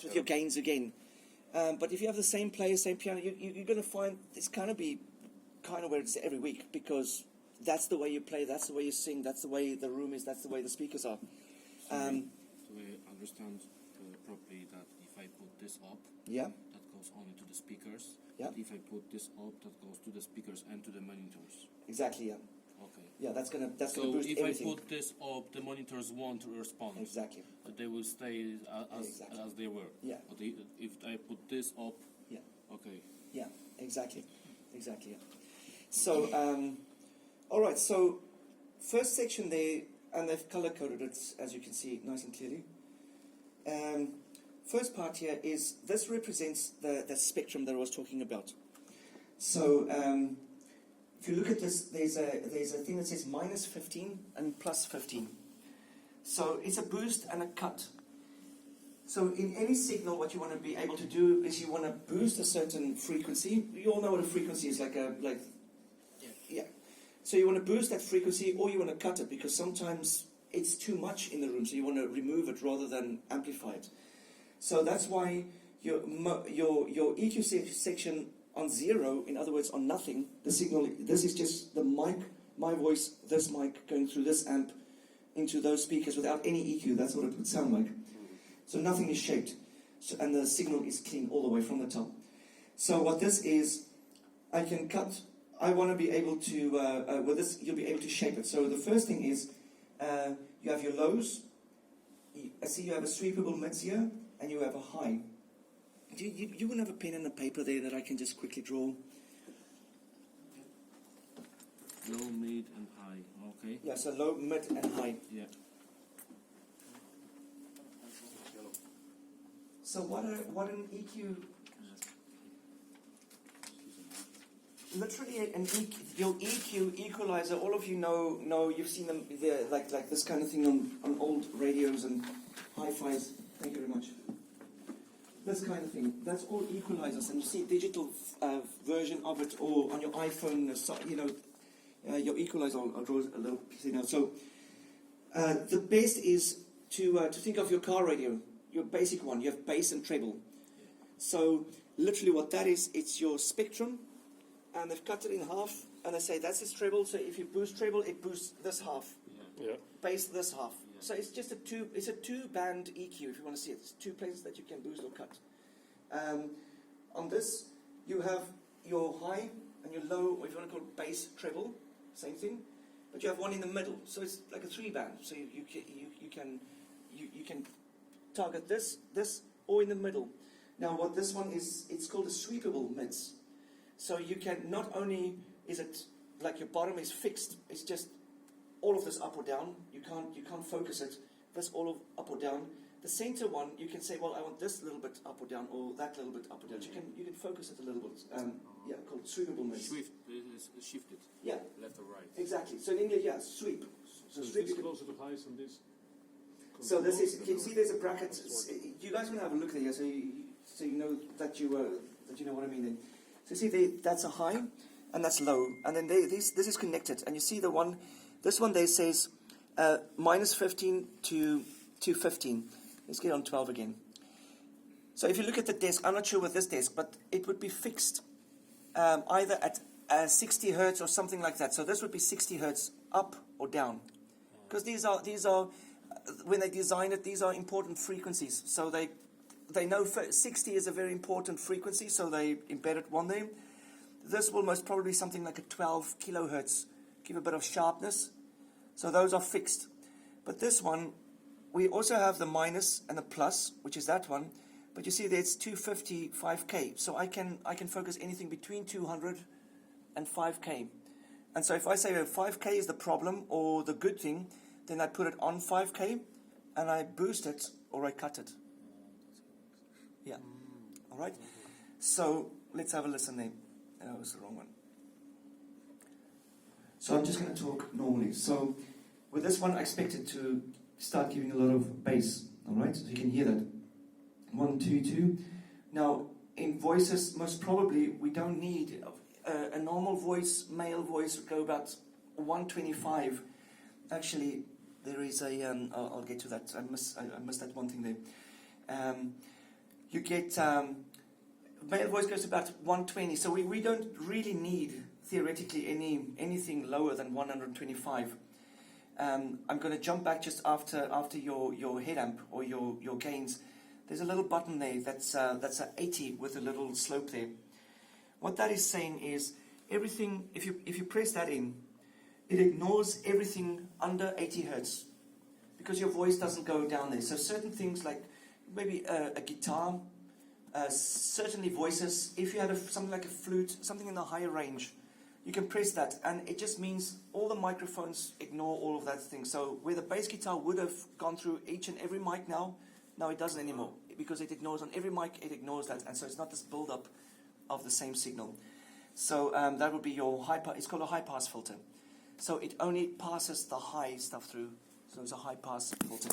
with your gains again. But if you have the same player, same piano, you're going to find it's kind of where it's every week, because that's the way you play, that's the way you sing, that's the way the room is, that's the way the speakers are. So I understand properly that if I put this up, yeah, that goes only to the speakers. Yeah. But if I put this up, that goes to the speakers and to the monitors. Exactly. Yeah. Okay. Yeah, that's gonna so boost if everything. I put this up, the monitors won't respond. Exactly. They will stay as they were. Yeah. But if I put this up. Yeah. Okay. Yeah. Exactly. Yeah. So, all right. So, first section there, and they've color coded it, as you can see, nice and clearly. First part here is this represents the spectrum that I was talking about. So. If you look at this, there's a thing that says -15 and +15. So it's a boost and a cut. So in any signal, what you want to be able to do is you want to boost a certain frequency. You all know what a frequency is, yeah. So you want to boost that frequency, or you want to cut it, because sometimes it's too much in the room, so you want to remove it rather than amplify it. So that's why your EQ section on 0, in other words, on nothing, the signal, this is just the mic, my voice, this mic going through this amp into those speakers without any EQ. That's what it would sound like. So nothing is shaped, and the signal is clean all the way from the top. So what this is, I can cut. I want to be able to, with this, you'll be able to shape it. So the first thing is, you have your lows. I see you have a sweepable mids here, and you have a high. You wouldn't have a pen and a paper there that I can just quickly draw? Low, mid, and high. Okay. Yeah, so low, mid, and high. Yeah. So what an EQ? Literally, your EQ equalizer. All of you know. You've seen them there, like this kind of thing on old radios and hi-fis. Thank you very much. This kind of thing. That's all equalizers, and you see digital version of it, or on your iPhone. Your equalizer. I'll draw a little piece now. So the best is to think of your car radio, your basic one. You have bass and treble. So literally, what that is, it's your spectrum, and they've cut it in half, and they say that's its treble. So if you boost treble, it boosts this half. Yeah. Bass this half. So it's just it's a two-band EQ, if you want to see it. It's two places that you can boost or cut. On this, you have your high and your low, or if you want to call it bass treble, same thing. But you have one in the middle, so it's like a three-band. So you can target this, or in the middle. Now, what this one is, it's called a sweepable mids. So you can not only is it like your bottom is fixed, it's just all of this up or down. You can't focus it. This all of up or down. The center one, you can say, well, I want this little bit up or down, or that little bit up or down. You can focus it a little bit. Called sweepable mids. Shifted. Yeah. Left or right. Exactly. So in English, yeah, sweep. So sweep is closer to highs than this. So this is. Can you see? There's a bracket. You guys want to have a look there, so you know that you know what I mean. Then, so see, that's a high, and that's low, and then this is connected, and you see the one. This one there says -15 to 15. Let's get on 12 again. So if you look at the desk, I'm not sure with this desk, but it would be fixed either at 60 hertz or something like that. So this would be 60 hertz up or down, because these are when they design it, these are important frequencies. So they know 60 is a very important frequency, so they embedded one there. This will most probably be something like a 12 kilohertz, give a bit of sharpness. So those are fixed. But this one, we also have the minus and the plus, which is that one. But you see there's 250, 5K. So I can focus anything between 200 and 5K. And so if I say 5K is the problem or the good thing, then I put it on 5K and I boost it or I cut it. Yeah. All right. So let's have a listen there. That was the wrong one. So I'm just going to talk normally. So with this one, I expect it to start giving a lot of bass. All right, so you can hear that. 1, 2, 2. Now, in voices, most probably we don't need a normal voice. Male voice would go about 125. Actually, there is a. I'll get to that. I missed that one thing there. you get male voice goes to about 120. So we don't really need theoretically anything lower than 125. I'm going to jump back just after your head amp or your gains. There's a little button there that's a 80 with a little slope there. What that is saying is everything. If you press that in, it ignores everything under 80 hertz because your voice doesn't go down there. So certain things like maybe a guitar, certainly voices. If you had something like a flute, something in the higher range, you can press that, and it just means all the microphones ignore all of that thing. So where the bass guitar would have gone through each and every mic now it doesn't anymore because it ignores on every mic. It ignores that, and so it's not this build-up of the same signal. So that would be your high pass. It's called a high pass filter. So it only passes the high stuff through. So it's a high pass filter.